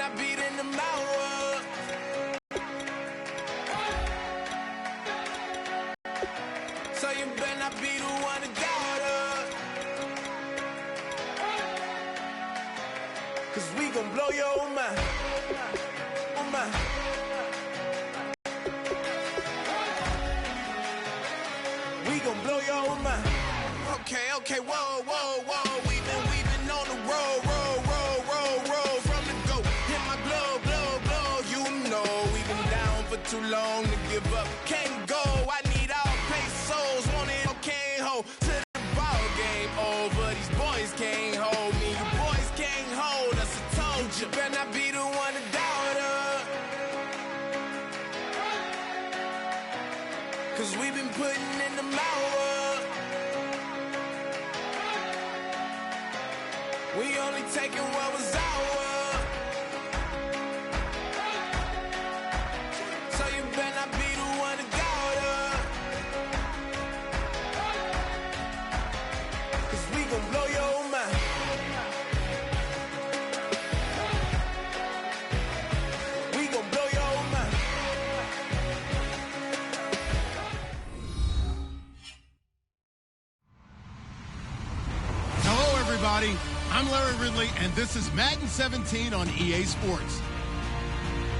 not beating them out. So you better not be the one to doubt us. 'Cause we gon' blow your mind. Oh my. We gon' blow your mind. Okay, whoa. We've been on the road. From the go. Hit my blow. You know we've been down for too long to give up. Can't go. I need all pesos. Want it, can't hold. To the ball game over. These boys can't hold me. You boys can't hold us. I told you. Better not be the one to doubt us. 'Cause we've been putting in the hours. We only taking what was ours. So you better not be the one to doubt us. 'Cause we gon' blow your mind. We gon' blow your mind. Hello, everybody. I'm Larry Ridley, and this is Madden 17 on EA Sports.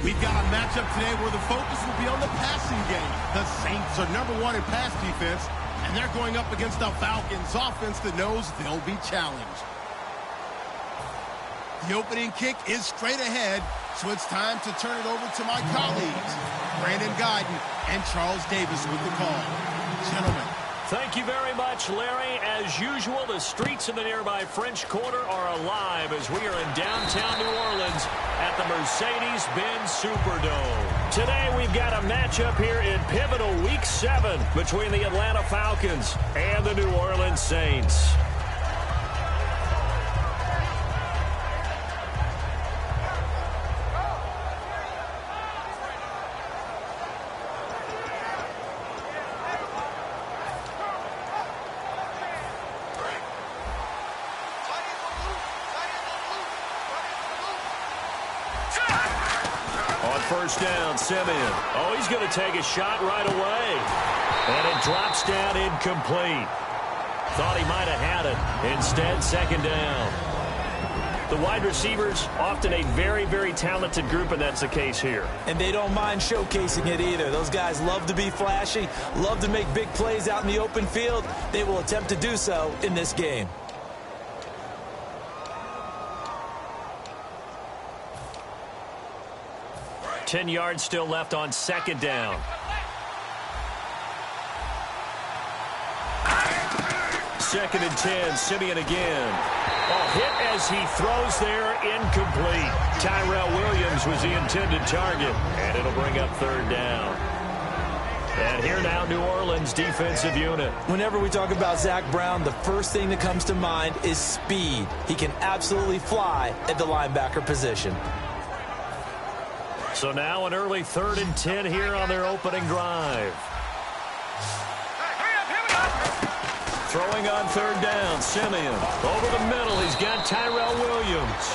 We've got a matchup today where the focus will be on the passing game. The Saints are #1 in pass defense, and they're going up against the Falcons offense that knows they'll be challenged. The opening kick is straight ahead, so it's time to turn it over to my colleagues, Brandon Guyton and Charles Davis with the call. Gentlemen. Thank you very much, Larry. As usual, the streets of the nearby French Quarter are alive as we are in downtown New Orleans at the Mercedes-Benz Superdome. Today, we've got a matchup here in pivotal Week 7 between the Atlanta Falcons and the New Orleans Saints. First down, Simeon. Oh, he's going to take a shot right away. And it drops down incomplete. Thought he might have had it. Instead, second down. The wide receivers, often a very, very talented group, and that's the case here. And they don't mind showcasing it either. Those guys love to be flashy, love to make big plays out in the open field. They will attempt to do so in this game. Ten yards still left on second down. Second and 10, Simeon again. Oh, hit as he throws there, incomplete. Tyrell Williams was the intended target, and it'll bring up third down. And here now, New Orleans defensive unit. Whenever we talk about Zach Brown, the first thing that comes to mind is speed. He can absolutely fly at the linebacker position. So now an early 3rd and 10 here on their opening drive. Throwing on third down, Simeon. Over the middle, he's got Tyrell Williams.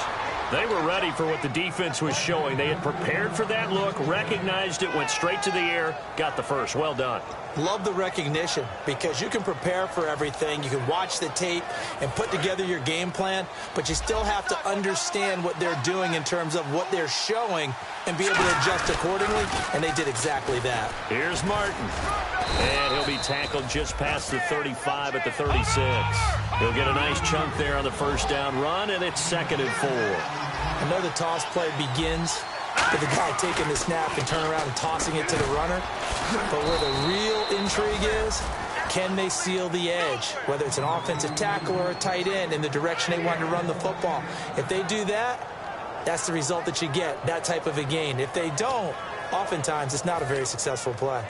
They were ready for what the defense was showing. They had prepared for that look, recognized it, went straight to the air, got the first. Well done. Love the recognition because you can prepare for everything. You can watch the tape and put together your game plan, but you still have to understand what they're doing in terms of what they're showing and be able to adjust accordingly, and they did exactly that. Here's Martin. And he'll be tackled just past the 35 at the 36. He'll get a nice chunk there on the first down run, and it's 2nd and 4. I know the toss play begins with the guy taking the snap and turn around and tossing it to the runner. But where the real intrigue is, can they seal the edge? Whether it's an offensive tackle or a tight end in the direction they want to run the football. If they do that, that's the result that you get, that type of a gain. If they don't, oftentimes it's not a very successful play.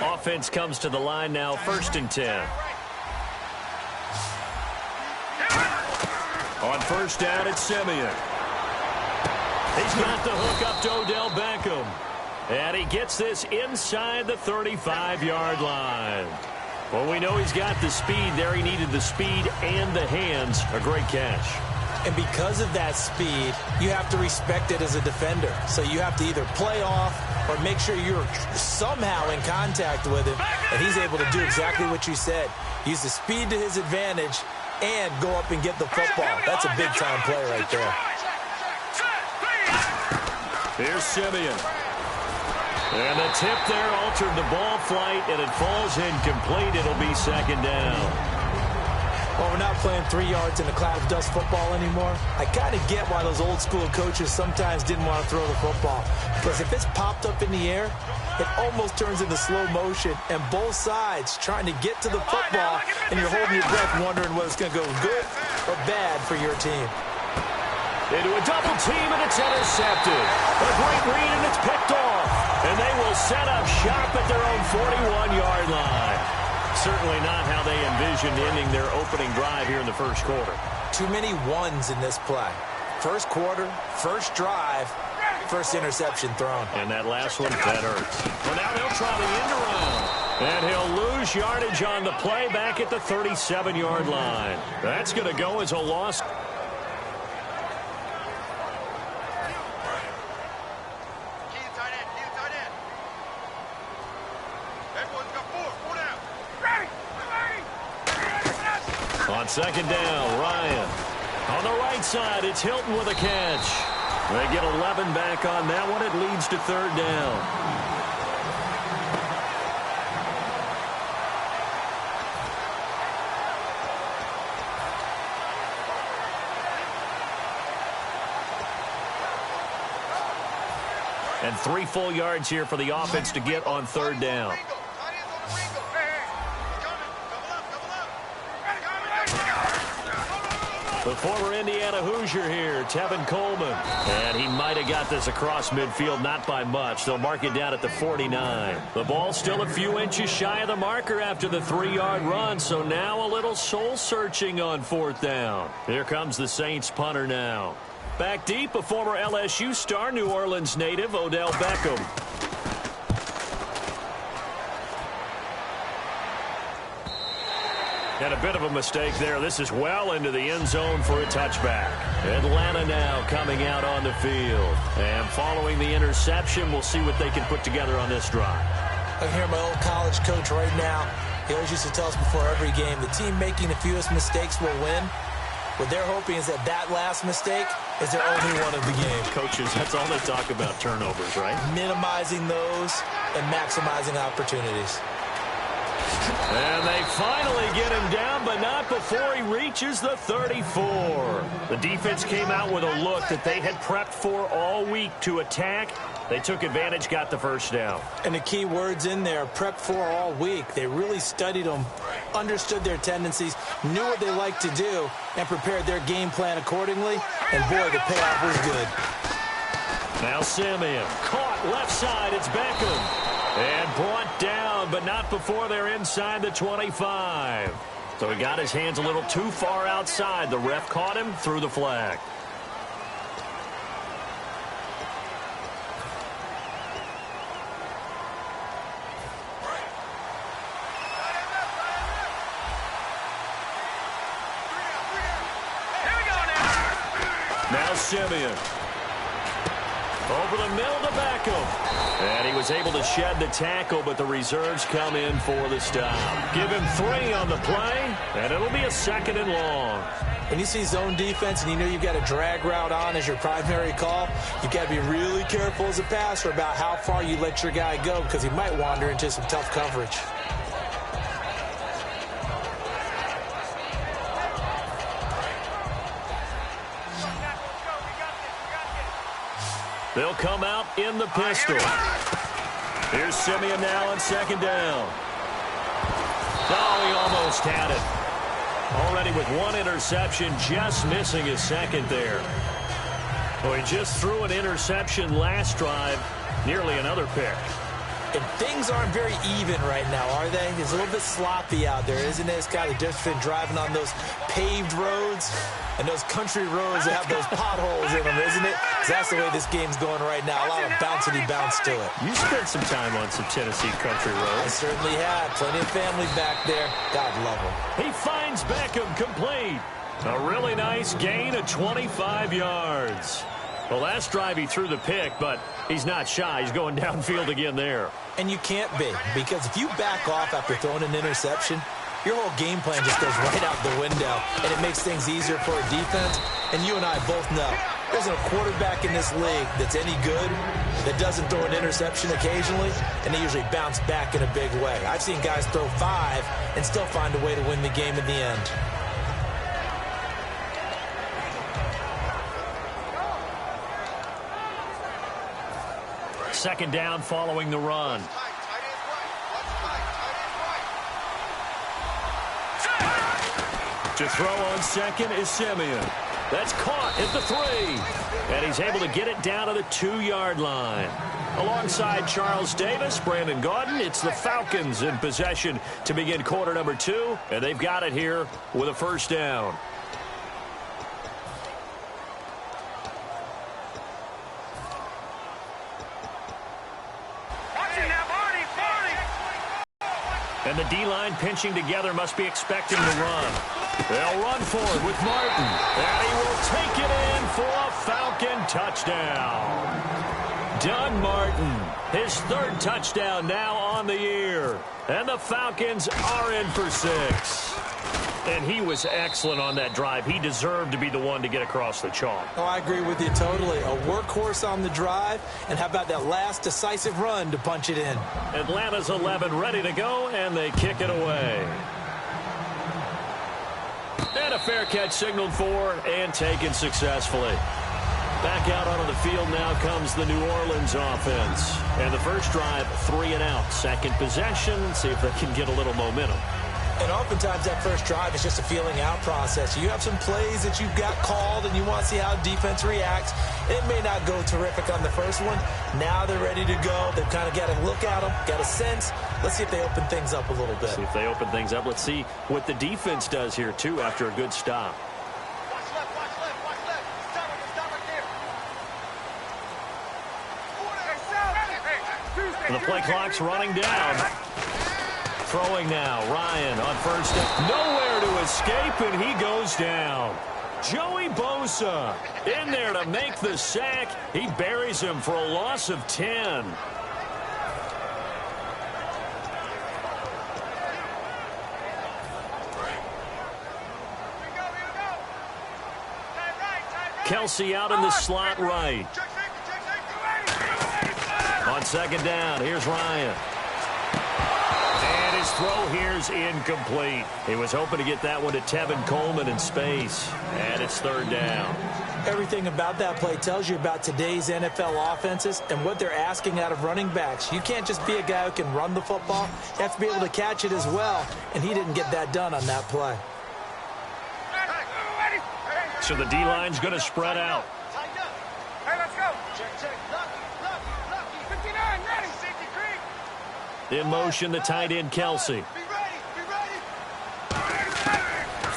Offense comes to the line now, 1st and 10. On first down, it's Simeon. He's got the hook up to Odell Beckham. And he gets this inside the 35-yard line. Well, we know he's got the speed there. He needed the speed and the hands. A great catch. And because of that speed, you have to respect it as a defender. So you have to either play off or make sure you're somehow in contact with him. And he's able to do exactly what you said. Use the speed to his advantage and go up and get the football. That's a big-time play right there. Here's Simeon. And the tip there altered the ball flight, and it falls incomplete. It'll be second down. Well, we're not playing 3 yards in a cloud of dust football anymore. I kind of get why those old-school coaches sometimes didn't want to throw the football. Because if it's popped up in the air, it almost turns into slow motion, and both sides trying to get to the football, and you're holding your breath wondering whether it's going to go good or bad for your team. Into a double team, and it's intercepted. A great read, and it's picked off. And they will set up shop at their own 41-yard line. Certainly not how they envisioned ending their opening drive here in the first quarter. Too many ones in this play. First quarter, first drive, first interception thrown. And that last one, that hurts. Well, now they'll try the end around. And he'll lose yardage on the play back at the 37-yard line. That's going to go as a loss. On second down, Ryan. On the right side, it's Hilton with a catch. They get 11 back on that one. It leads to third down. And 3 full yards here for the offense to get on third down. The former Indiana Hoosier here, Tevin Coleman. And he might have got this across midfield, not by much. They'll mark it down at the 49. The ball's still a few inches shy of the marker after the 3-yard run, so now a little soul-searching on fourth down. Here comes the Saints punter now. Back deep, a former LSU star, New Orleans native, Odell Beckham. And a bit of a mistake there. This is well into the end zone for a touchback. Atlanta now coming out on the field. And following the interception, we'll see what they can put together on this drive. I hear my old college coach right now. He always used to tell us before every game, the team making the fewest mistakes will win. What they're hoping is that last mistake is their only one of the game. Coaches, that's all they talk about, turnovers, right? Minimizing those and maximizing opportunities. And they finally get him down, but not before he reaches the 34. The defense came out with a look that they had prepped for all week to attack. They took advantage, got the first down. And the key words in there, prepped for all week. They really studied them, understood their tendencies, knew what they liked to do, and prepared their game plan accordingly. And boy, the payoff was good. Now Simeon, caught left side, it's Beckham. And brought down, but not before they're inside the 25. So he got his hands a little too far outside. The ref caught him, threw the flag. Now Simeon. Over the middle to Beckham. And he was able to shed the tackle, but the reserves come in for the stop. Give him 3 on the play, and it'll be a second and long. When you see zone defense and you know you've got a drag route on as your primary call, you've got to be really careful as a passer about how far you let your guy go because he might wander into some tough coverage. They'll come out in the pistol. Here's Simeon now on second down. Oh, he almost had it. Already with 1 interception, just missing his second there. Well, he just threw an interception last drive, nearly another pick. And things aren't very even right now, are they? It's a little bit sloppy out there, isn't it? It's kind of different than driving on those paved roads and those country roads that have those potholes in them, isn't it? Because that's the way this game's going right now. A lot of bounce intensity bounce to it. You spent some time on some Tennessee country roads. I certainly had. Plenty of family back there. God love them. He finds Beckham complete. A really nice gain of 25 yards. The last drive he threw the pick, but he's not shy. He's going downfield again there. And you can't be, because if you back off after throwing an interception, your whole game plan just goes right out the window, and it makes things easier for a defense. And you and I both know there isn't a quarterback in this league that's any good that doesn't throw an interception occasionally, and they usually bounce back in a big way. I've seen guys throw 5 and still find a way to win the game in the end. Second down following the run. To throw on second is Simeon. That's caught at the 3. And he's able to get it down to the 2-yard line. Alongside Charles Davis, Brandon Gaudin, it's the Falcons in possession to begin quarter number 2. And they've got it here with a first down. And the D-line pinching together must be expecting to run. They'll run for it with Martin. And he will take it in for a Falcon touchdown. Doug Martin, his 3rd touchdown now on the year. And the Falcons are in for 6. And he was excellent on that drive. He deserved to be the one to get across the chalk. Oh, I agree with you totally. A workhorse on the drive. And how about that last decisive run to punch it in? Atlanta's 11 ready to go, and they kick it away. And a fair catch signaled for and taken successfully. Back out onto the field now comes the New Orleans offense. And the first drive, 3 and out. Second possession, see if they can get a little momentum. And oftentimes that first drive is just a feeling out process. You have some plays that you've got called and you want to see how defense reacts. It may not go terrific on the first one. Now they're ready to go. They've kind of got to look at them, got a sense. Let's see if they open things up a little bit. See if they open things up. Let's see what the defense does here, too, after a good stop. Watch left, watch left, watch left. Stop right there. And the play clock's running down. Throwing now, Ryan on first down. Nowhere to escape, and he goes down. Joey Bosa in there to make the sack. He buries him for a loss of 10. Kelsey out in the slot right. On second down, here's Ryan. And his throw here's incomplete. He was hoping to get that one to Tevin Coleman in space. And it's third down. Everything about that play tells you about today's NFL offenses and what they're asking out of running backs. You can't just be a guy who can run the football. You have to be able to catch it as well. And he didn't get that done on that play. So the D-line's going to spread out. Hey, let's go. Check. Lucky. 59, ready. Safety creep. In motion, the tight end, Kelsey. Be ready.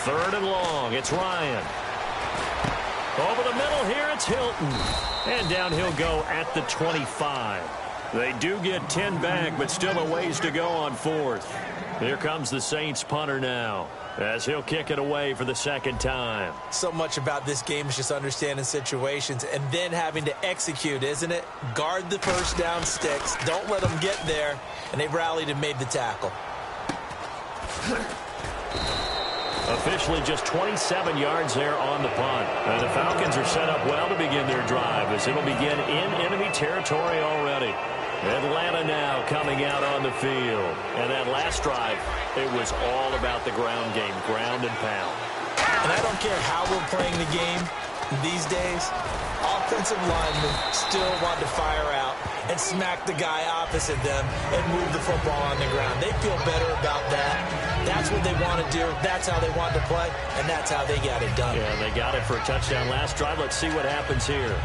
Third and long. It's Ryan. Over the middle here, it's Hilton. And down he'll go at the 25. They do get 10 back, but still a ways to go on fourth. Here comes the Saints punter now, as he'll kick it away for the second time. So much about this game is just understanding situations and then having to execute, isn't it? Guard the first down sticks. Don't let them get there. And they've rallied and made the tackle. Officially just 27 yards there on the punt. And the Falcons are set up well to begin their drive, as it'll begin in enemy territory already. Atlanta now coming out on the field. And that last drive, it was all about the ground game, ground and pound. And I don't care how we're playing the game these days, offensive linemen still want to fire out and smack the guy opposite them and move the football on the ground. They feel better about that. That's what they want to do. That's how they want to play, and that's how they got it done. Yeah, they got it for a touchdown last drive. Let's see what happens here.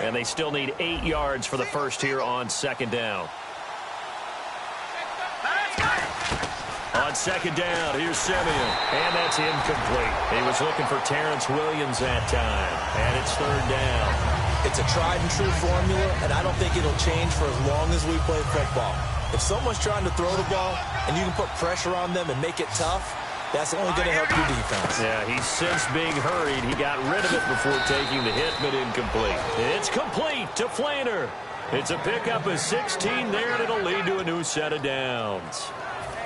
And they still need 8 yards for the first here on second down. On On second down, here's Simeon. And that's incomplete. He was looking for Terrence Williams that time. And it's third down. It's a tried-and-true formula, and I don't think it'll change for as long as we play football. If someone's trying to throw the ball and you can put pressure on them and make it tough, that's only going to help your defense. Yeah, he's since being hurried. He got rid of it before taking the hit, but incomplete. It's complete to Flaner. It's a pickup of 16 there, and it'll lead to a new set of downs.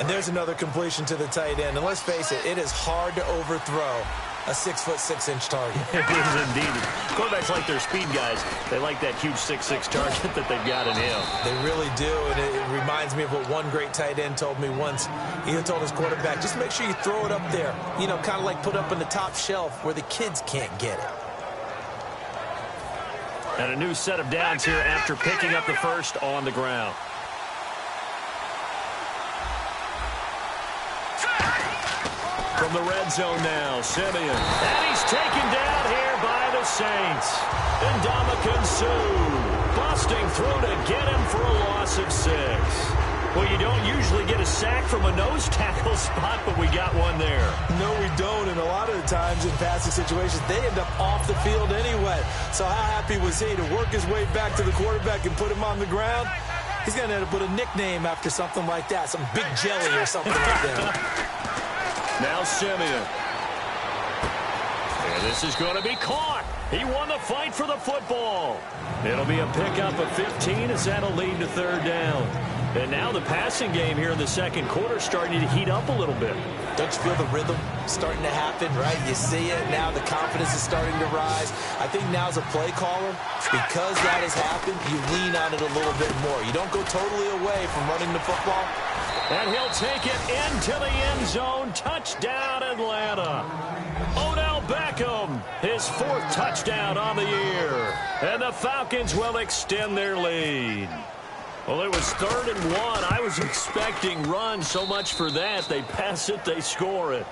And there's another completion to the tight end. And let's face it, it is hard to overthrow a 6'6" target. It is indeed. Quarterbacks like their speed guys. They like that huge 6'6" target that they've got in him. They really do, and it reminds me of what one great tight end told me once. He told his quarterback, just make sure you throw it up there. You know, kind of like put up on the top shelf where the kids can't get it. And a new set of downs here after picking up the first on the ground. From the red zone now, Simeon. And he's taken down here by the Saints. And Ndamukong Suh busting through to get him for a loss of 6. Well, you don't usually get a sack from a nose tackle spot, but we got one there. No, we don't, and a lot of the times in passing situations, they end up off the field anyway. So how happy was he to work his way back to the quarterback and put him on the ground? He's going to end up with a nickname after something like that, some Big Jelly or something like that. Now Simeon. And this is going to be caught. He won the fight for the football. It'll be a pickup of 15 as that'll lead to third down. And now the passing game here in the second quarter starting to heat up a little bit. Don't you feel the rhythm starting to happen, right? You see it. Now the confidence is starting to rise. I think now as a play caller, because that has happened, you lean on it a little bit more. You don't go totally away from running the football. And he'll take it into the end zone. Touchdown, Atlanta. Odell Beckham, his 4th touchdown on the year. And the Falcons will extend their lead. Well, it was 3rd and 1. I was expecting run. So much for that. They pass it, they score it.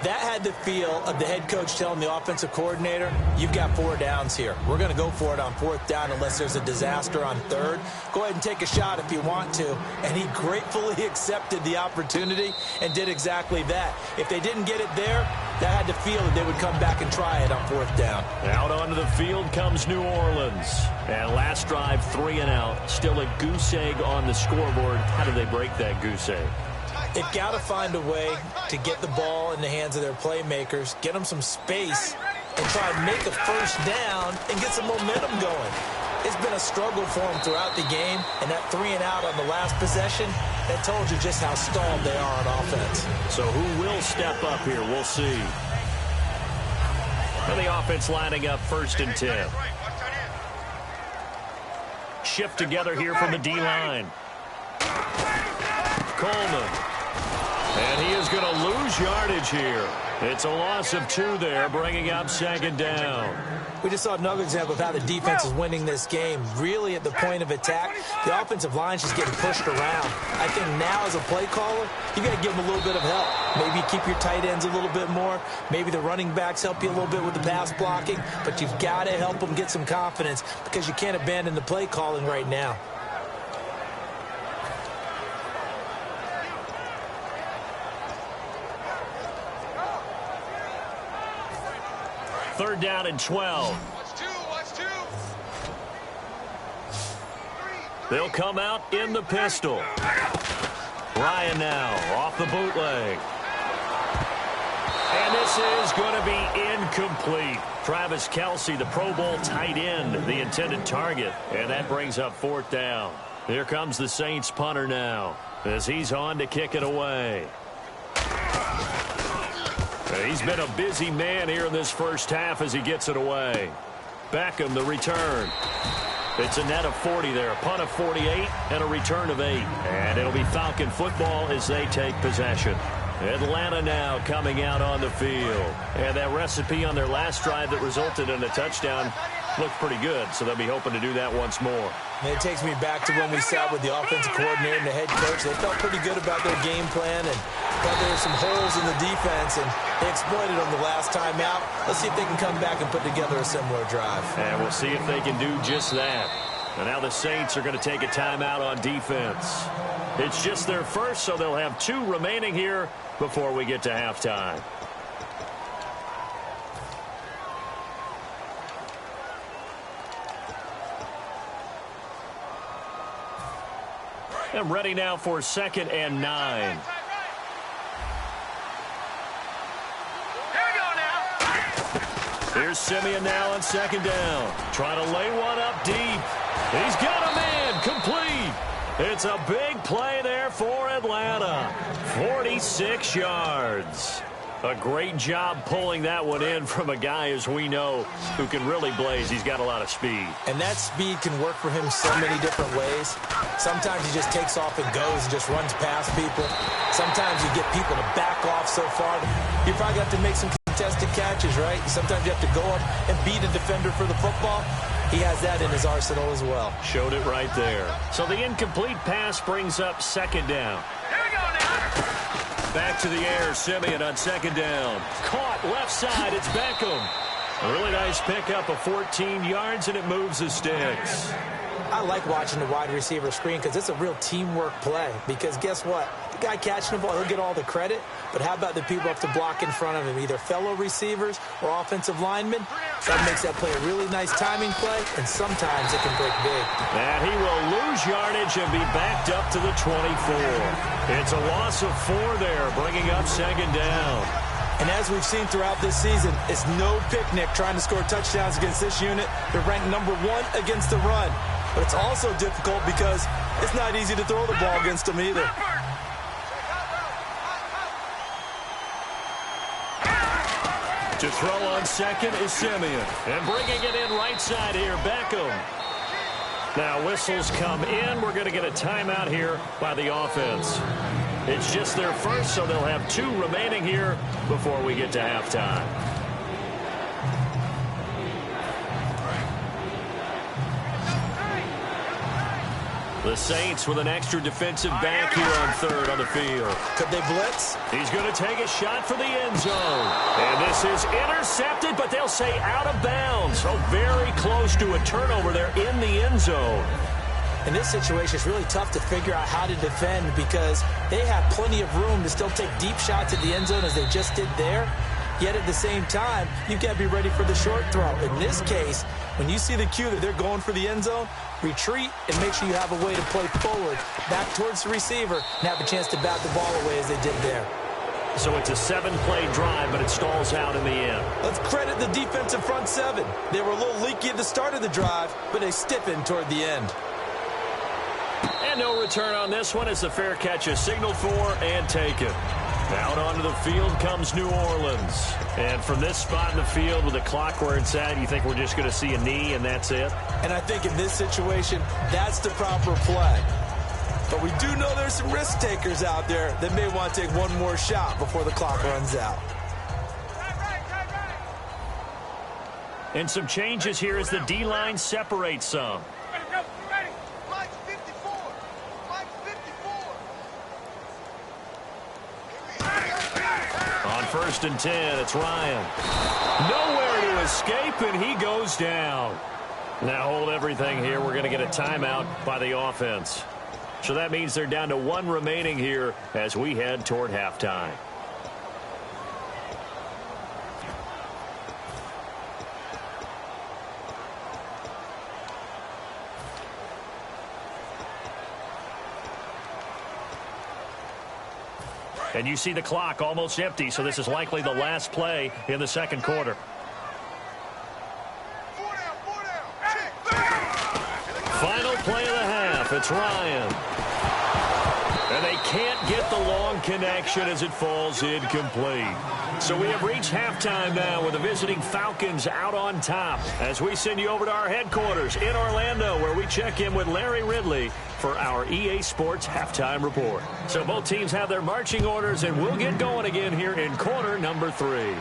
That had the feel of the head coach telling the offensive coordinator, you've got 4 downs here. We're going to go for it on 4th down unless there's a disaster on 3rd. Go ahead and take a shot if you want to. And he gratefully accepted the opportunity and did exactly that. If they didn't get it there, that had the feel that they would come back and try it on 4th down. Out onto the field comes New Orleans. And last drive, 3 and out. Still a goose egg on the scoreboard. How do they break that goose egg? They've got to find a way to get the ball in the hands of their playmakers, get them some space, and try and make a first down and get some momentum going. It's been a struggle for them throughout the game, and that 3 and out on the last possession, that told you just how stalled they are on offense. So who will step up here? We'll see. And the offense lining up 1st and 10. Shift together here from the D-line. Coleman. And he is going to lose yardage here. It's a loss of 2 there, bringing up 2nd down. We just saw another example of how the defense is winning this game. Really at the point of attack, the offensive line is just getting pushed around. I think now as a play caller, you got to give them a little bit of help. Maybe keep your tight ends a little bit more. Maybe the running backs help you a little bit with the pass blocking. But you've got to help them get some confidence because you can't abandon the play calling right now. Third down and 12. They'll come out in the pistol. Ryan now off the bootleg. And this is going to be incomplete. Travis Kelce, the Pro Bowl tight end, the intended target. And that brings up 4th down. Here comes the Saints punter now as he's on to kick it away. He's been a busy man here in this first half as he gets it away. Beckham, the return. It's a net of 40 there, a punt of 48 and a return of 8. And it'll be Falcon football as they take possession. Atlanta now coming out on the field. And that recipe on their last drive that resulted in a touchdown looked pretty good, so they'll be hoping to do that once more. And it takes me back to when we sat with the offensive coordinator and the head coach. They felt pretty good about their game plan and thought there were some holes in the defense, and they exploited them the last time out. Let's see if they can come back and put together a similar drive. And we'll see if they can do just that. And now the Saints are going to take a timeout on defense. It's just their first, so they'll have 2 remaining here before we get to halftime. And ready now for 2nd and 9. Here's Simeon now on 2nd down. Trying to lay one up deep. He's got a man. Complete. It's a big play there for Atlanta. 46 yards. A great job pulling that one in from a guy, as we know, who can really blaze. He's got a lot of speed. And that speed can work for him so many different ways. Sometimes he just takes off and goes and just runs past people. Sometimes you get people to back off so far. You probably have to make some contested catches, right? Sometimes you have to go up and beat a defender for the football. He has that in his arsenal as well. Showed it right there. So the incomplete pass brings up 2nd down. Here we go now. Back to the air, Simeon on 2nd down. Caught left side, it's Beckham. A really nice pickup of 14 yards, and it moves the sticks. I like watching the wide receiver screen because it's a real teamwork play. Because guess what? The guy catching the ball, he'll get all the credit. But how about the people up to block in front of him, either fellow receivers or offensive linemen? That makes that play a really nice timing play, and sometimes it can break big. And he will lose yardage and be backed up to the 24. It's a loss of 4 there, bringing up 2nd down. And as we've seen throughout this season, it's no picnic trying to score touchdowns against this unit. They're ranked number 1 against the run. But it's also difficult because it's not easy to throw the ball against them either. To throw on 2nd is Simeon. And bringing it in right side here, Beckham. Now whistles come in. We're going to get a timeout here by the offense. It's just their first, so they'll have 2 remaining here before we get to halftime. The Saints with an extra defensive back here on 3rd on the field. Could they blitz? He's going to take a shot for the end zone. And this is intercepted, but they'll say out of bounds. So very close to a turnover there in the end zone. In this situation, it's really tough to figure out how to defend because they have plenty of room to still take deep shots at the end zone as they just did there. Yet at the same time, you've got to be ready for the short throw. In this case, when you see the cue that they're going for the end zone, retreat and make sure you have a way to play forward, back towards the receiver, and have a chance to bat the ball away as they did there. So it's a 7-play drive, but it stalls out in the end. Let's credit the defensive front 7. They were a little leaky at the start of the drive, but they stiffened toward the end. And no return on this one as the fair catch is signaled for and taken. Out onto the field comes New Orleans. And from this spot in the field with the clock where it's at, you think we're just going to see a knee and that's it? And I think in this situation, that's the proper play. But we do know there's some risk takers out there that may want to take one more shot before the clock runs out. And some changes here as the D-line separates some. On 1st and 10, it's Ryan. Nowhere to escape, and he goes down. Now hold everything here. We're going to get a timeout by the offense. So that means they're down to 1 remaining here as we head toward halftime. And you see the clock almost empty, so this is likely the last play in the 2nd quarter. Final play of the half. It's Ryan. And they can't get the long connection as it falls incomplete. So we have reached halftime now with the visiting Falcons out on top as we send you over to our headquarters in Orlando where we check in with Larry Ridley for our EA Sports halftime report. So both teams have their marching orders and we'll get going again here in quarter number 3.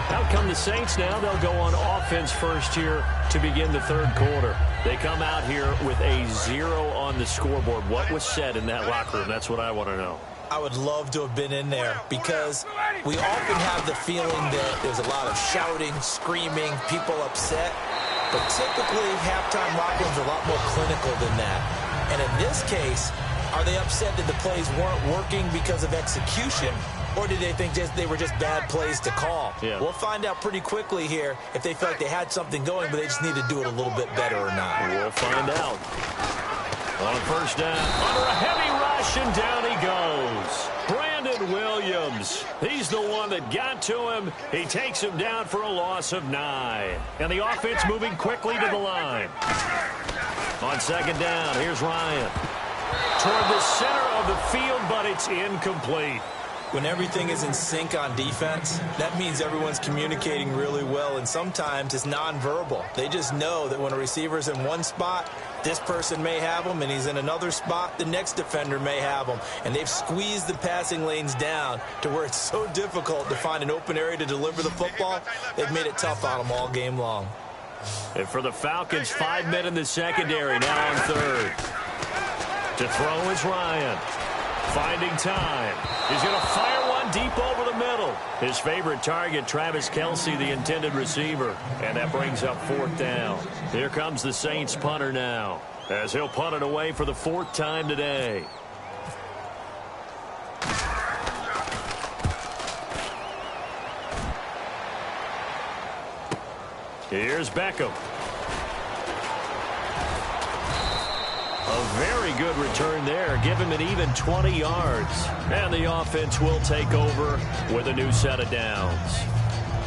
Out come the Saints now. They'll go on offense first here to begin the 3rd quarter. They come out here with a 0 on the scoreboard. What was said in that locker room? That's what I want to know. I would love to have been in there because we often have the feeling that there's a lot of shouting, screaming, people upset. But typically, halftime locker rooms are a lot more clinical than that. And in this case, are they upset that the plays weren't working because of execution, or did they think they were just bad plays to call? Yeah. We'll find out pretty quickly here if they feel like they had something going, but they just need to do it a little bit better or not. We'll find out. On first down, under a heavy rush, and down he goes. Brandon Williams. He's the one that got to him. He takes him down for a loss of 9. And the offense moving quickly to the line. On second down, here's Ryan. Toward the center of the field, but it's incomplete. When everything is in sync on defense, that means everyone's communicating really well, and sometimes it's nonverbal. They just know that when a receiver's in one spot, this person may have him, and he's in another spot, the next defender may have him. And they've squeezed the passing lanes down to where it's so difficult to find an open area to deliver the football. They've made it tough on them all game long. And for the Falcons, 5 men in the secondary, now on third. To throw is Ryan. Finding time. He's going to fire one deep over the middle. His favorite target, Travis Kelce, the intended receiver. And that brings up fourth down. Here comes the Saints punter now, as he'll punt it away for the 4th time today. Here's Beckham. A very good return there. Give him an even 20 yards. And the offense will take over with a new set of downs.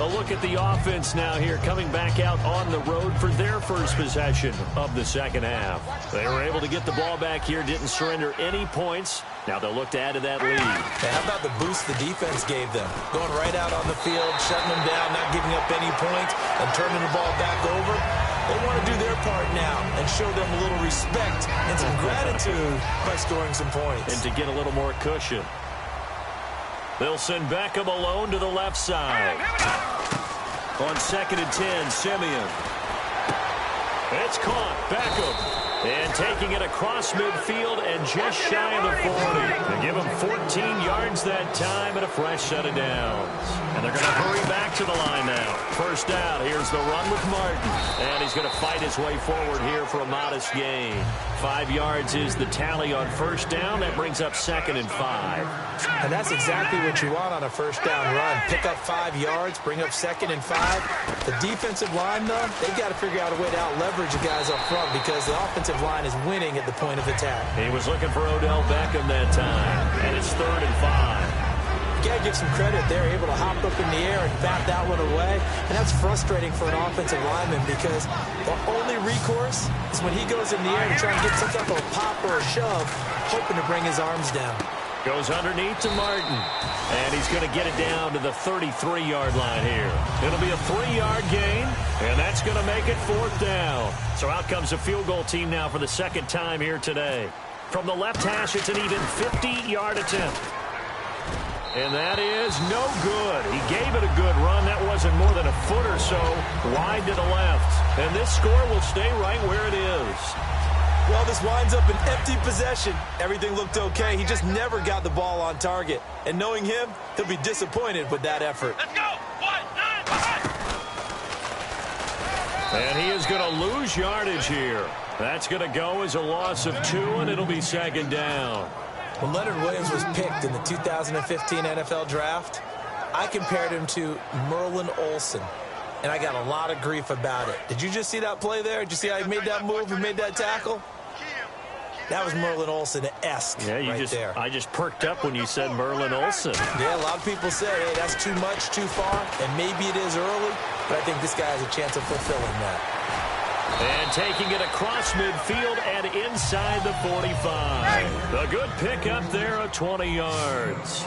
A look at the offense now here, coming back out on the road for their first possession of the second half. They were able to get the ball back here, didn't surrender any points. Now they'll look to add to that lead. And how about the boost the defense gave them? Going right out on the field, shutting them down, not giving up any points, and turning the ball back over. They want to do their part now and show them a little respect and some gratitude by scoring some points. And to get a little more cushion. They'll send Beckham alone to the left side. On 2nd and 10, Simeon. It's caught. Beckham. And taking it across midfield and just shy of the 40. They give him 14 yards that time and a fresh set of downs. And they're going to hurry back to the line now. First down, here's the run with Martin. And he's going to fight his way forward here for a modest gain. 5 yards is the tally on first down. That brings up 2nd and 5. And that's exactly what you want on a first down run. Pick up 5 yards, bring up 2nd and 5. The defensive line, though, they've got to figure out a way to out-leverage the guys up front because the offensive line is winning at the point of attack. He was looking for Odell Beckham that time. And it's 3rd and 5. You got to give some credit. They're able to hop up in the air and bat that one away. And that's frustrating for an offensive lineman because the only recourse is when he goes in the air to try and get some type of pop or a shove, hoping to bring his arms down. Goes underneath to Martin. And he's going to get it down to the 33-yard line here. It'll be a 3-yard gain, and that's going to make it 4th down. So out comes a field goal team now for the 2nd time here today. From the left hash, it's an even 50-yard attempt. And that is no good. He gave it a good run. That wasn't more than a foot or so wide to the left. And this score will stay right where it is. Well, this winds up an empty possession. Everything looked okay. He just never got the ball on target. And knowing him, he'll be disappointed with that effort. Let's go. 1, 9, 5. And he is going to lose yardage here. That's going to go as a loss of 2, and it'll be 2nd down. When Leonard Williams was picked in the 2015 NFL Draft, I compared him to Merlin Olsen, and I got a lot of grief about it. Did you just see that play there? Did you see how he made that move and made that tackle? That was Merlin Olsen-esque there. I just perked up when you said Merlin Olsen. Yeah, a lot of people say, hey, that's too much, too far, and maybe it is early, but I think this guy has a chance of fulfilling that. And taking it across midfield and inside the 45. A good pickup there of 20 yards.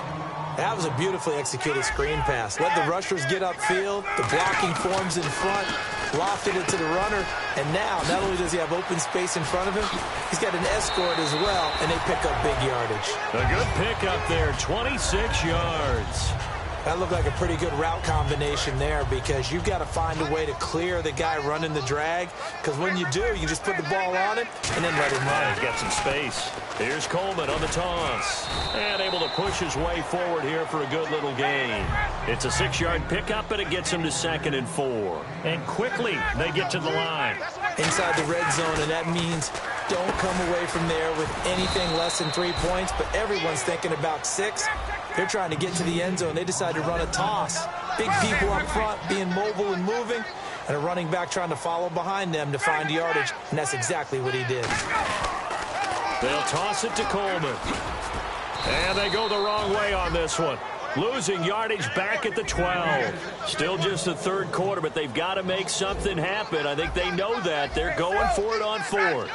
That was a beautifully executed screen pass. Let the rushers get upfield. The blocking forms in front. Lofted it to the runner. And now, not only does he have open space in front of him, he's got an escort as well, and they pick up big yardage. A good pickup there, 26 yards. That looked like a pretty good route combination there because you've got to find a way to clear the guy running the drag because when you do, you just put the ball on him and then let him run. He's got some space. Here's Coleman on the toss. And able to push his way forward here for a good little gain. It's a 6-yard pickup, and it gets him to 2nd and 4. And quickly, they get to the line. Inside the red zone, and that means don't come away from there with anything less than 3 points, but everyone's thinking about 6. They're trying to get to the end zone. They decide to run a toss. Big people up front being mobile and moving, and a running back trying to follow behind them to find yardage, and that's exactly what he did. They'll toss it to Coleman. And they go the wrong way on this one. Losing yardage back at the 12. Still just the third quarter, but they've got to make something happen. I think they know that. They're going for it on 4th.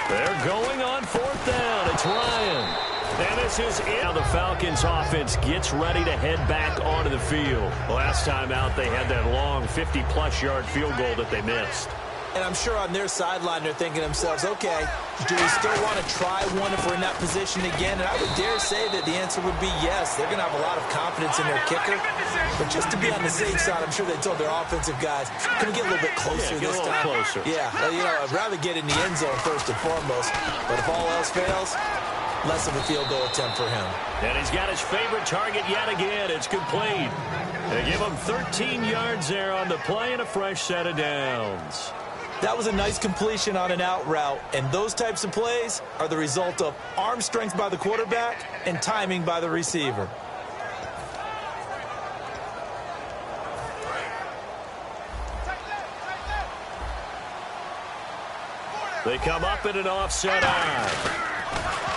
They're going on 4th down. It's Ryan. And this is it. Now the Falcons offense gets ready to head back onto the field. Last time out, they had that long 50-plus yard field goal that they missed. And I'm sure on their sideline, they're thinking to themselves, okay, do we still want to try one if we're in that position again? And I would dare say that the answer would be yes. They're going to have a lot of confidence in their kicker. But just to be on the safe side, I'm sure they told their offensive guys, can we get a little bit closer this time? Closer. Yeah, well, you know, I'd rather get in the end zone first and foremost. But if all else fails, less of a field goal attempt for him. And he's got his favorite target yet again. It's complete. They give him 13 yards there on the play and a fresh set of downs. That was a nice completion on an out route, and those types of plays are the result of arm strength by the quarterback and timing by the receiver. They come up in an offset eye.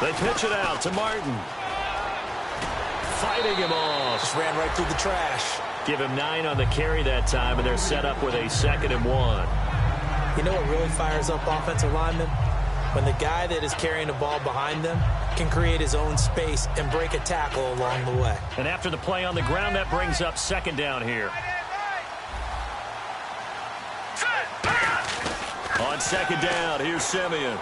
They pitch it out to Martin. Fighting him off. Just ran right through the trash. Give him 9 on the carry that time, and they're set up with a 2nd and 1. You know what really fires up offensive linemen? When the guy that is carrying the ball behind them can create his own space and break a tackle along the way. And after the play on the ground, that brings up 2nd down here. On 2nd down, here's Simeon.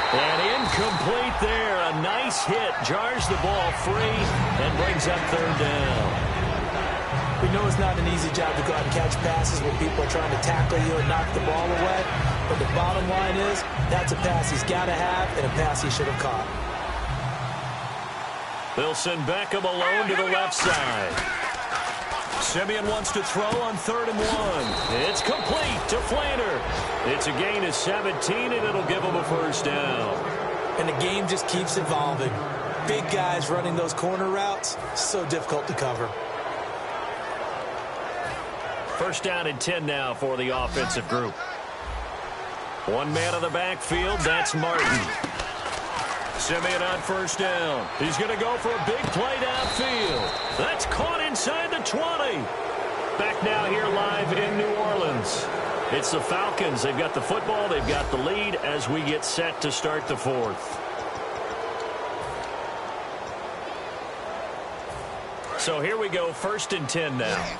And incomplete there. A nice hit. Jars the ball free and brings up 3rd down. We know it's not an easy job to go out and catch passes when people are trying to tackle you and knock the ball away. But the bottom line is, that's a pass he's got to have and a pass he should have caught. They'll send Beckham alone to the left side. Simeon wants to throw on 3rd and 1. It's complete to Flanner. It's a gain of 17, and it'll give him a 1st down. And the game just keeps evolving. Big guys running those corner routes, so difficult to cover. 1st down and 10 now for the offensive group. One man in the backfield, that's Martin. Simeon on 1st down. He's going to go for a big play downfield. That's caught inside the 20. Back now here live in New Orleans. It's the Falcons. They've got the football. They've got the lead as we get set to start the 4th. So here we go, 1st and 10 now.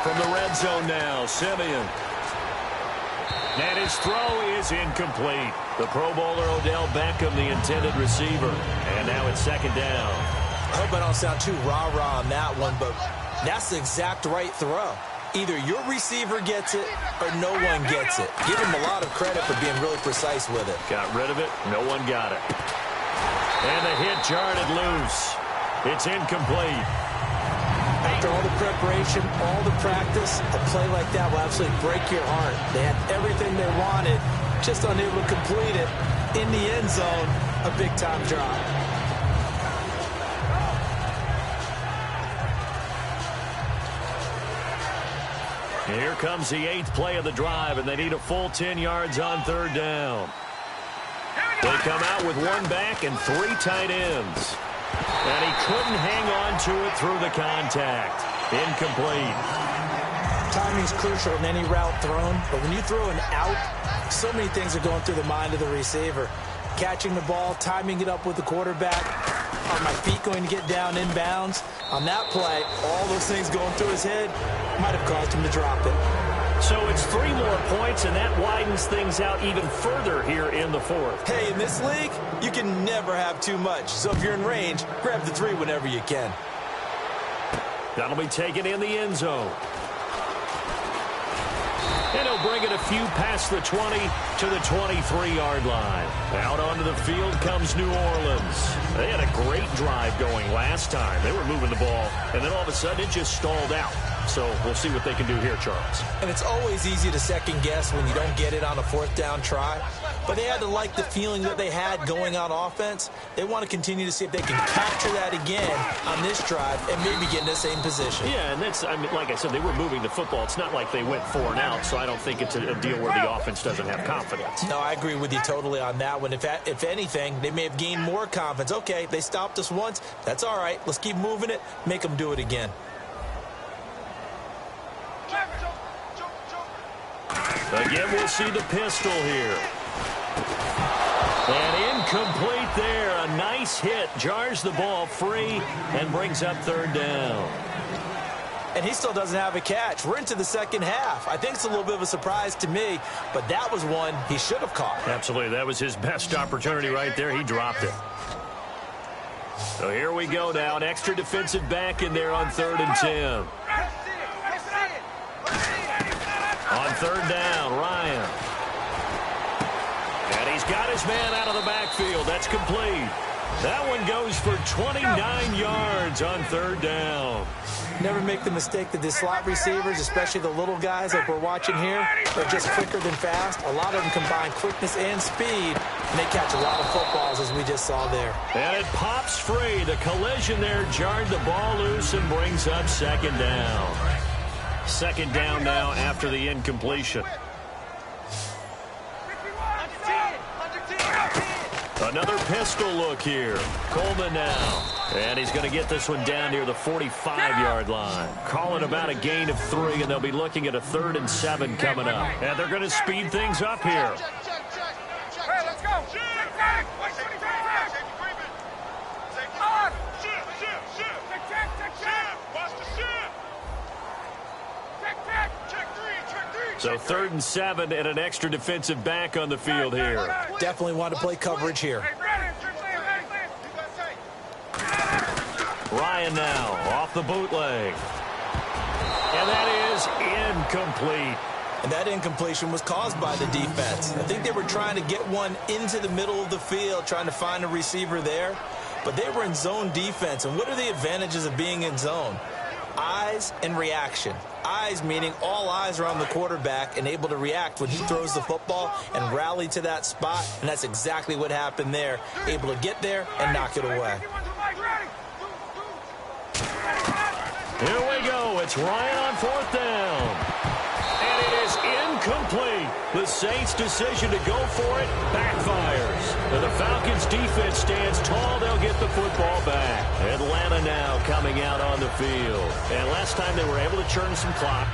From the red zone now, Simeon. And his throw is incomplete. The Pro Bowler Odell Beckham, the intended receiver. And now it's 2nd down. I hope I don't sound too rah-rah on that one, but that's the exact right throw. Either your receiver gets it or no one gets it. Give him a lot of credit for being really precise with it. Got rid of it. No one got it. And the hit jarred it loose. It's incomplete. After all the preparation, all the practice, a play like that will absolutely break your heart. They had everything they wanted, just unable to complete it. In the end zone, a big-time drop. Here comes the 8th play of the drive, and they need a full 10 yards on 3rd down. They come out with 1 back and 3 tight ends. And he couldn't hang on to it through the contact. Incomplete. Timing's crucial in any route thrown, but when you throw an out, so many things are going through the mind of the receiver. Catching the ball, timing it up with the quarterback. Are my feet going to get down inbounds? On that play, all those things going through his head might have caused him to drop it. So it's 3 more points, and that widens things out even further here in the fourth. Hey, in this league, you can never have too much. So if you're in range, grab the 3 whenever you can. That'll be taken in the end zone. And he'll bring it a few past the 20 to the 23-yard line. Out onto the field comes New Orleans. They had a great drive going last time. They were moving the ball, and then all of a sudden it just stalled out. So we'll see what they can do here, Charles. And it's always easy to second guess when you don't get it on a 4th down try. But they had to like the feeling that they had going on offense. They want to continue to see if they can capture that again on this drive and maybe get in the same position. Yeah, and that's, I mean, like I said, they were moving the football. It's not like they went 4 and out, so I don't think it's a deal where the offense doesn't have confidence. No, I agree with you totally on that one. If anything, they may have gained more confidence. Okay, they stopped us once. That's all right. Let's keep moving it. Make them do it again. Again, we'll see the pistol here. And incomplete there. A nice hit. Jars the ball free and brings up 3rd down. And he still doesn't have a catch. We're into the second half. I think it's a little bit of a surprise to me, but that was one he should have caught. Absolutely. That was his best opportunity right there. He dropped it. So here we go now. An extra defensive back in there on 3rd and 10. On 3rd down, Ryan. And he's got his man out of the backfield. That's complete. That one goes for 29 yards on 3rd down. Never make the mistake that the slot receivers, especially the little guys like we're watching here, are just quicker than fast. A lot of them combine quickness and speed, and they catch a lot of footballs, as we just saw there. And it pops free. The collision there jarred the ball loose and brings up 2nd down. 2nd down now after the incompletion. Another pistol look here. Coleman now. And he's going to get this one down near the 45-yard line. Call it about a gain of 3, and they'll be looking at a 3rd and 7 coming up. And they're going to speed things up here. Hey, let's go. So 3rd and 7 and an extra defensive back on the field here. Definitely want to play coverage here. Ryan now off the bootleg. And that is incomplete. And that incompletion was caused by the defense. I think they were trying to get one into the middle of the field, trying to find a receiver there. But they were in zone defense. And what are the advantages of being in zone? Eyes and reaction. Eyes meaning all eyes are on the quarterback and able to react when he throws the football and rally to that spot. And that's exactly what happened there. Able to get there and knock it away. Here we go. It's Ryan on 4th down. And it is incomplete. The Saints' decision to go for it backfires. And the Falcons' defense stands tall. They'll get the football back. Atlanta now coming out on the field. And last time they were able to churn some clock.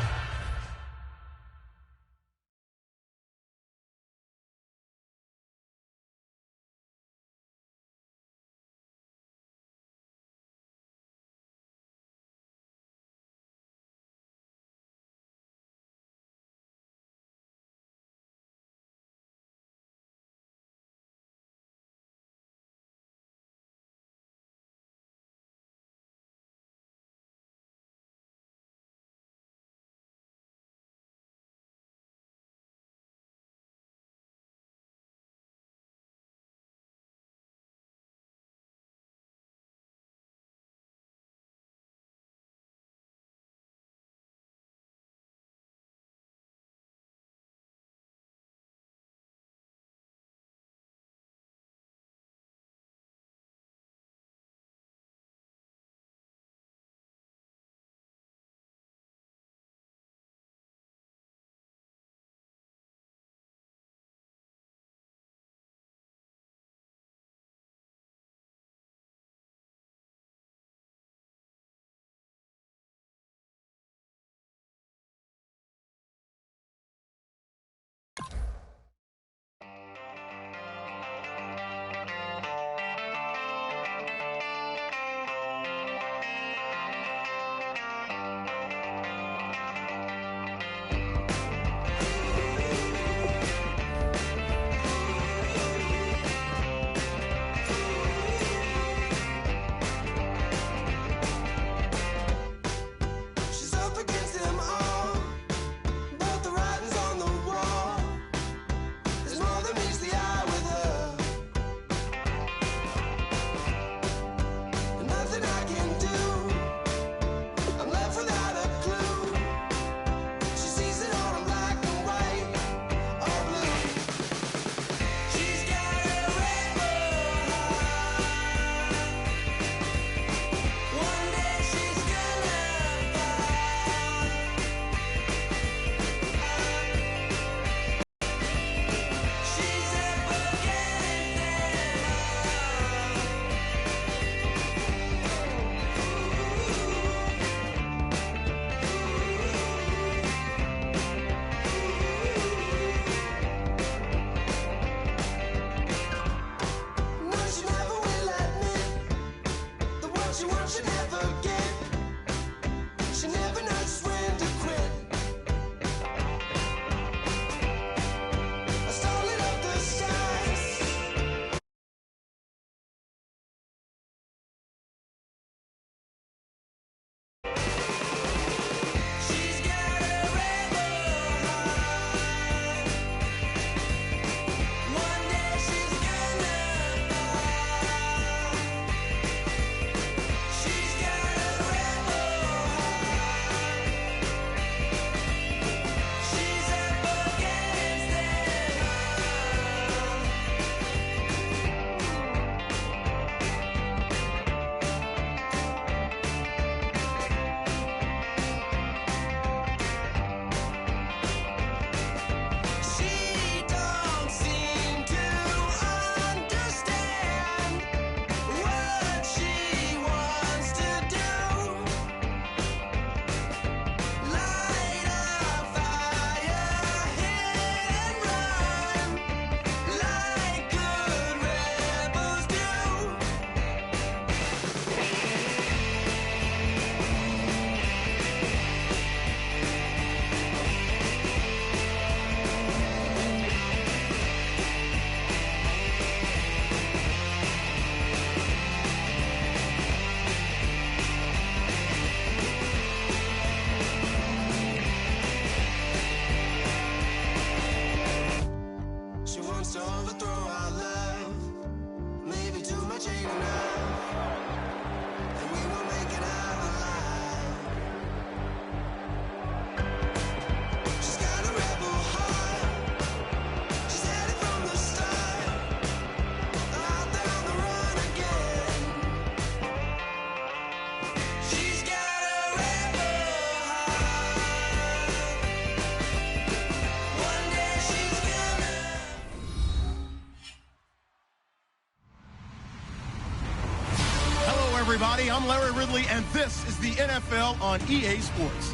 everybody. I'm Larry Ridley, and this is the NFL on EA Sports.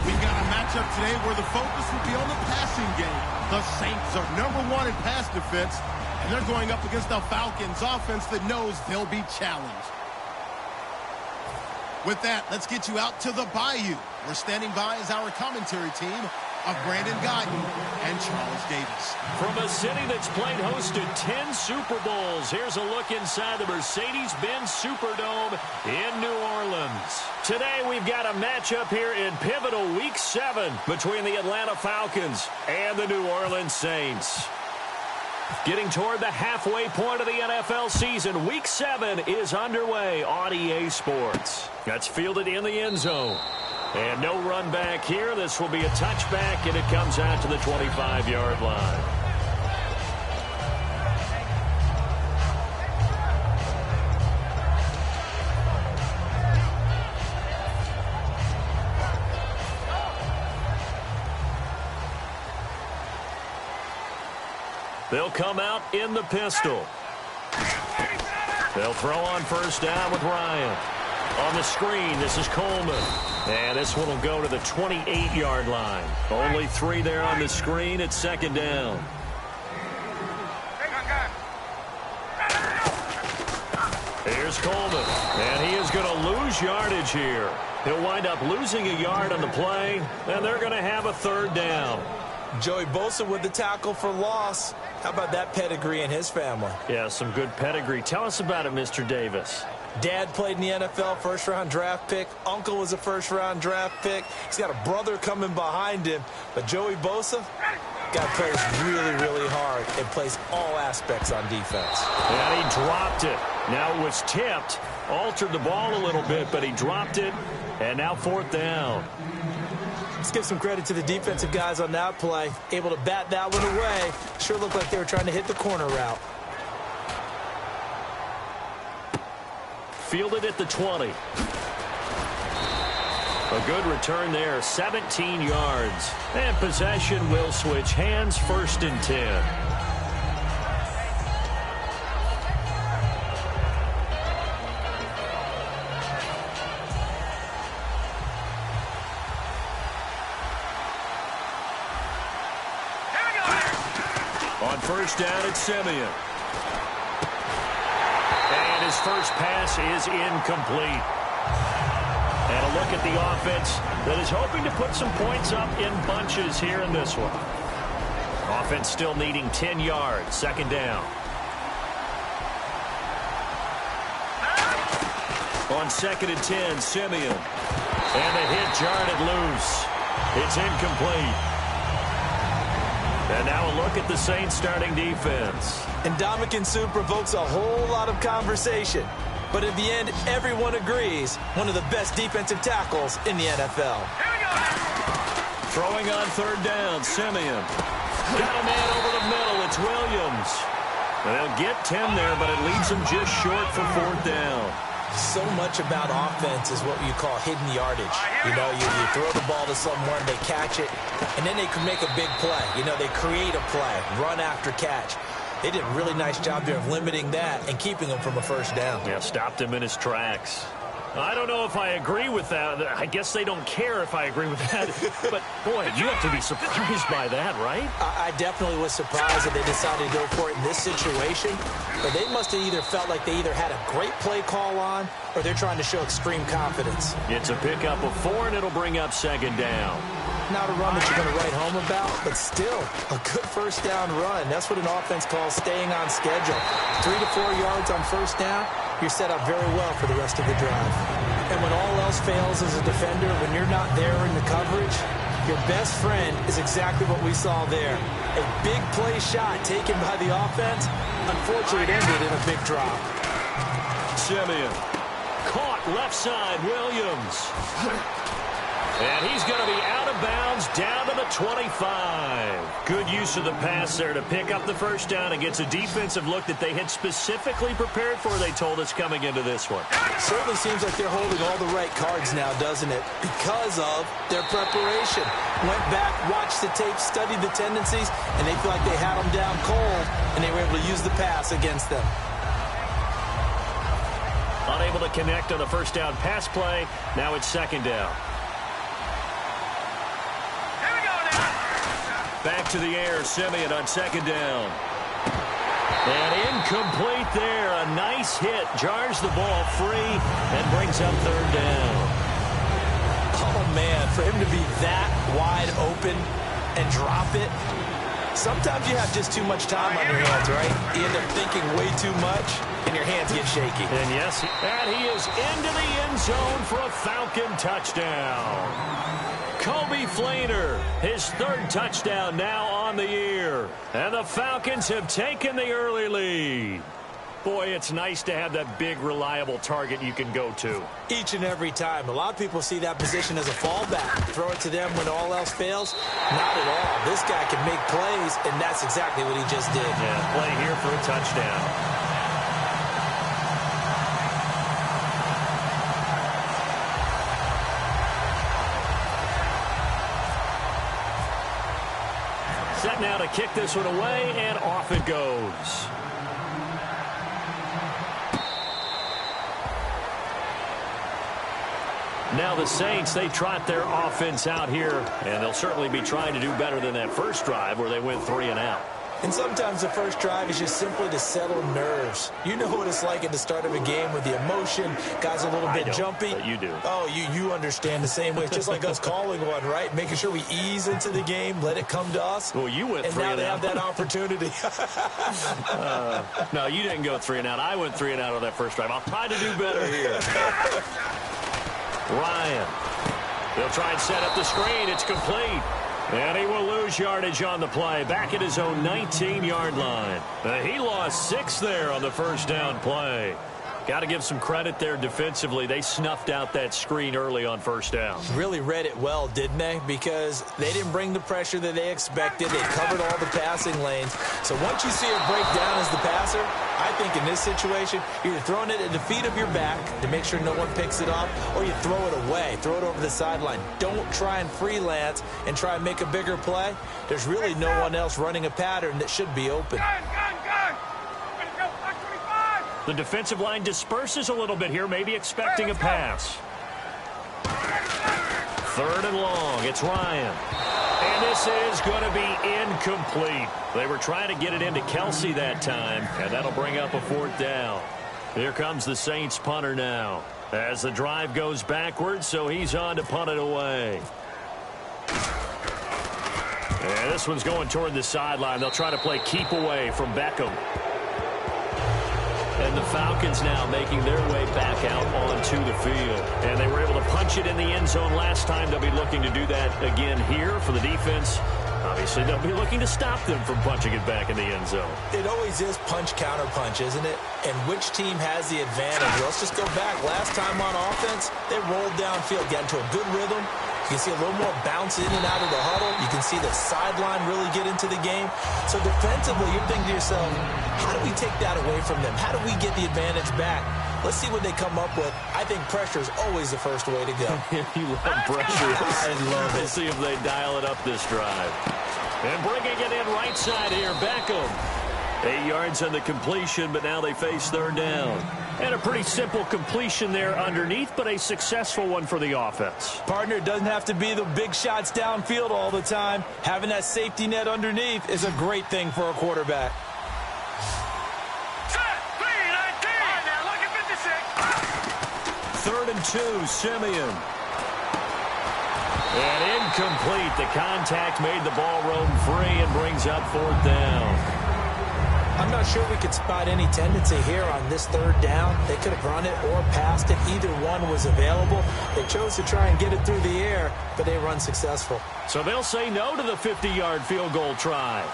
We've got a matchup today where the focus will be on the passing game. The Saints are #1 in pass defense, and they're going up against the Falcons offense that knows they'll be challenged. With that, let's get you out to the Bayou. We're standing by as our commentary team of Brandon Guyton and Charles Davis. From a city that's played host to 10 Super Bowls, here's a look inside the Mercedes-Benz Superdome in New Orleans. Today we've got a matchup here in pivotal Week 7 between the Atlanta Falcons and the New Orleans Saints. Getting toward the halfway point of the NFL season, Week 7 is underway on EA Sports. That's fielded in the end zone. And no run back here. This will be a touchback, and it comes out to the 25-yard line. They'll come out in the pistol. They'll throw on first down with Ryan. On the screen, this is Coleman. And this one will go to the 28-yard line. Only 3 there on the screen. It's second down. Here's Coleman. And he is going to lose yardage here. He'll wind up losing a yard on the play, and they're going to have a third down. Joey Bosa with the tackle for loss. How about that pedigree in his family? Yeah, some good pedigree. Tell us about it, Mr. Davis. Dad played in the NFL, first-round draft pick. Uncle was a first-round draft pick. He's got a brother coming behind him. But Joey Bosa, guy plays really, really hard and plays all aspects on defense. And he dropped it. Now it was tipped, altered the ball a little bit, but he dropped it, and now fourth down. Let's give some credit to the defensive guys on that play. Able to bat that one away. Sure looked like they were trying to hit the corner route. Fielded at the 20. A good return there, 17 yards. And possession will switch hands, 1st and 10. On first down, it's Simeon. And his first pass is incomplete. And a look at the offense that is hoping to put some points up in bunches here in this one. Offense still needing 10 yards, second down. On 2nd and 10, Simeon. And the hit jarred it loose. It's incomplete. And now a look at the Saints starting defense. And Ndamukong Suh provokes a whole lot of conversation. But in the end, everyone agrees, one of the best defensive tackles in the NFL. Throwing on third down, Simeon. Got a man over the middle, it's Williams. And they'll get 10 there, but it leaves them just short for fourth down. So much about offense is what you call hidden yardage. You know, you throw the ball to someone, they catch it, and then they can make a big play. You know, they create a play, run after catch. They did a really nice job there of limiting that and keeping him from a first down. Yeah, stopped him in his tracks. I don't know if I agree with that. I guess they don't care if I agree with that. But, boy, you have to be surprised by that, right? I definitely was surprised that they decided to go for it in this situation. But they must have either felt like they either had a great play call on or they're trying to show extreme confidence. It's a pickup of 4, and it'll bring up second down. Not a run that you're going to write home about, but still a good first down run. That's what an offense calls staying on schedule. 3 to 4 yards on first down, you're set up very well for the rest of the drive. And when all else fails as a defender, when you're not there in the coverage, your best friend is exactly what we saw there. A big play shot taken by the offense. Unfortunately, it ended in a big drop. Simeon. Caught left side, Williams. And he's going to be out of bounds down to the 25. Good use of the pass there to pick up the first down and gets a defensive look that they had specifically prepared for, they told us, coming into this one. Certainly seems like they're holding all the right cards now, doesn't it? Because of their preparation. Went back, watched the tape, studied the tendencies, and they feel like they had them down cold, and they were able to use the pass against them. On able to connect on the first down pass play. Now it's second down. Here we go now. Back to the air, Simeon on second down. And incomplete there. A nice hit. Jars the ball free and brings up third down. Oh, man, for him to be that wide open and drop it. Sometimes you have just too much time on your hands, right? You end up thinking way too much, and your hands get shaky. And yes, and he is into the end zone for a Falcon touchdown. Kobe Fleener, his third touchdown now on the year. And the Falcons have taken the early lead. Boy, it's nice to have that big, reliable target you can go to. Each and every time. A lot of people see that position as a fallback. Throw it to them when all else fails. Not at all. This guy can make plays, and that's exactly what he just did. Yeah, play here for a touchdown. Set now to kick this one away, and off it goes. Now the Saints, they trot their offense out here, and they'll certainly be trying to do better than that first drive where they went 3 and out. And sometimes the first drive is just simply to settle nerves. You know what it's like at the start of a game with the emotion, guys a little bit jumpy. But you do. Oh, you understand the same way. It's just like us calling one, right? Making sure we ease into the game, let it come to us. Well, you went 3 and out. And now they have that opportunity. No, you didn't go 3 and out. I went 3 and out on that first drive. I'll try to do better here. Ryan. They'll try and set up the screen. It's complete. And he will lose yardage on the play. Back at his own 19-yard line. He lost 6 there on the first down play. Got to give some credit there defensively. They snuffed out that screen early on first down. Really read it well, didn't they? Because they didn't bring the pressure that they expected. They covered all the passing lanes. So once you see it break down as the passer, I think in this situation, you're throwing it at the feet of your back to make sure no one picks it up, or you throw it away, throw it over the sideline. Don't try and freelance and try and make a bigger play. There's really no one else running a pattern that should be open. The defensive line disperses a little bit here, maybe expecting a pass. 3rd and long. It's Ryan. And this is going to be incomplete. They were trying to get it into Kelsey that time, and that'll bring up a 4th down. Here comes the Saints punter now as the drive goes backwards, so he's on to punt it away. And this one's going toward the sideline. They'll try to play keep away from Beckham. And the Falcons now making their way back out onto the field. And they were able to punch it in the end zone last time. They'll be looking to do that again here for the defense. Obviously, they'll be looking to stop them from punching it back in the end zone. It always is punch-counter-punch, isn't it? And which team has the advantage? Let's just go back. Last time on offense, they rolled downfield, got into a good rhythm. You can see a little more bounce in and out of the huddle. You can see the sideline really get into the game. So defensively, you're thinking to yourself, how do we take that away from them? How do we get the advantage back? Let's see what they come up with. I think pressure is always the first way to go. You love pressure. I love it. We'll see if they dial it up this drive. And bringing it in right side here, Beckham. 8 yards on the completion, but now they face 3rd down. And a pretty simple completion there underneath, but a successful one for the offense. Partner, it doesn't have to be the big shots downfield all the time. Having that safety net underneath is a great thing for a quarterback. Third and 2, Simeon. And incomplete. The contact made the ball roam free and brings up 4th down. I'm not sure we could spot any tendency here on this 3rd down. They could have run it or passed it. Either one was available. They chose to try and get it through the air, but they were unsuccessful. So they'll say no to the 50-yard field goal try.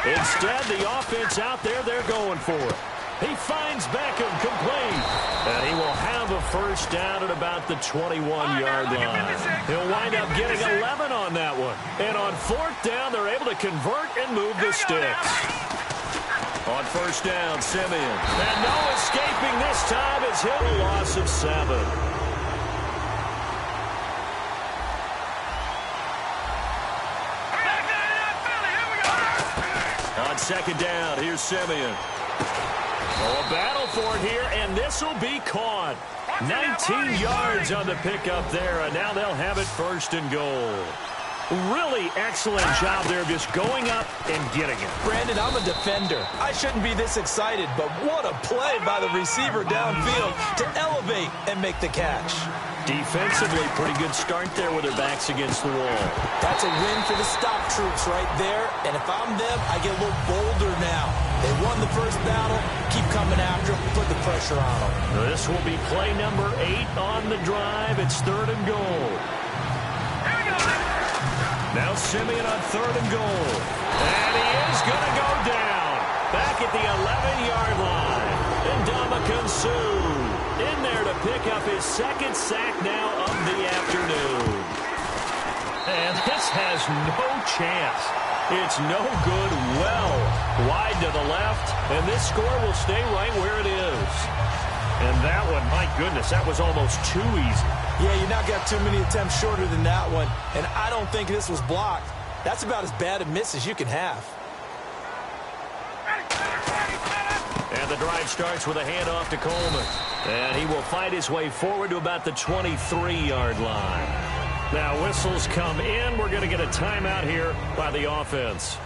Instead, the offense out there, they're going for it. He finds Beckham complete. And he will have a first down at about the 21-yard line. He'll wind up getting 11 on that one. And on 4th down, they're able to convert and move the sticks. On first down, Simeon. And no escaping this time as he'll a loss of 7. On 2nd down, here's Simeon. Oh, a battle for it here, and this will be caught. 19 yards on the pickup there, and now they'll have it 1st and goal. Really excellent job there of just going up and getting it. Brandon, I'm a defender. I shouldn't be this excited, but what a play by the receiver downfield to elevate and make the catch. Defensively, pretty good start there with their backs against the wall. That's a win for the stop troops right there, and if I'm them, I get a little bolder now. They won the first battle, keep coming after them, put the pressure on them. This will be play number 8 on the drive. It's 3rd and goal. Now Simeon on 3rd and goal. And he is going to go down. Back at the 11-yard line. And Ndamukong Suh in there to pick up his 2nd sack now of the afternoon. And this has no chance. It's no good, well wide to the left. And this score will stay right where it is. And that one, my goodness, that was almost too easy. Yeah, you not got too many attempts shorter than that one, and I don't think this was blocked. That's about as bad a miss as you can have. And the drive starts with a handoff to Coleman. And he will fight his way forward to about the 23-yard line. Now whistles come in. We're going to get a timeout here by the offense.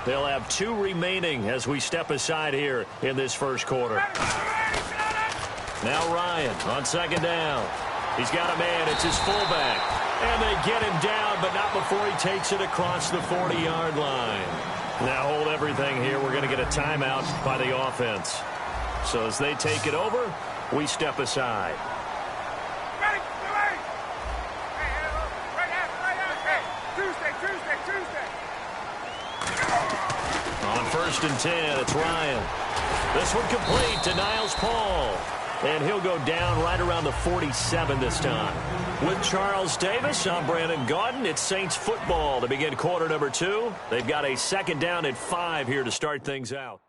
They'll have 2 remaining as we step aside here in this first quarter. Now Ryan on 2nd down. He's got a man. It's his fullback. And they get him down, but not before he takes it across the 40-yard line. Now hold everything here. We're going to get a timeout by the offense. So as they take it over, we step aside. Ready. Hey, Tuesday. On 1st and 10, it's Ryan. This one complete to Niles Paul. And he'll go down right around the 47 this time. With Charles Davis, I'm Brandon Gaudin. It's Saints football to begin quarter number 2. They've got a 2nd down at 5 here to start things out.